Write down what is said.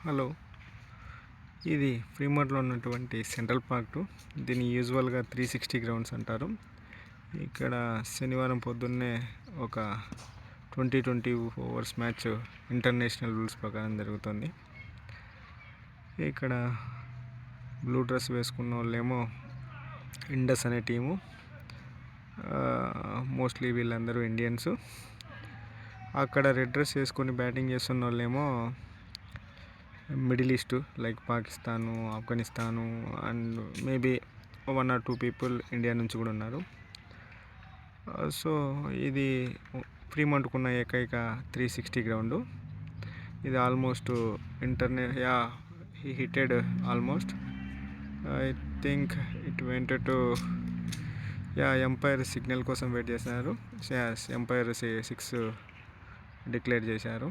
Hello, ఇది ఫ్రీమోర్ట్లో ఉన్నటువంటి central park. దీన్ని యూజువల్గా 360 గ్రౌండ్స్ అంటారు. ఇక్కడ శనివారం పొద్దున్నే ఒక 20 ఓవర్స్ మ్యాచ్ ఇంటర్నేషనల్ రూల్స్ ప్రకారం జరుగుతుంది. ఇక్కడ బ్లూ డ్రెస్ వేసుకున్న వాళ్ళేమో ఇండస్ అనే టీము, మోస్ట్లీ వీళ్ళందరూ ఇండియన్స్. అక్కడ రెడ్ డ్రెస్ వేసుకొని బ్యాటింగ్ చేస్తున్న వాళ్ళేమో middle east, like Pakistan, Afghanistan and maybe 1 or 2 people India నుంచి కూడా ఉన్నారు. సో ఇది ఫ్రీమోంట్కున్న ఏకైక 360 గ్రౌండు. ఇది almost he hitted almost. I think it went to umpire signal కోసం వెయిట్ చేస్తున్నారు. ఎంపైర్ 6 డిక్లేర్ చేశారు.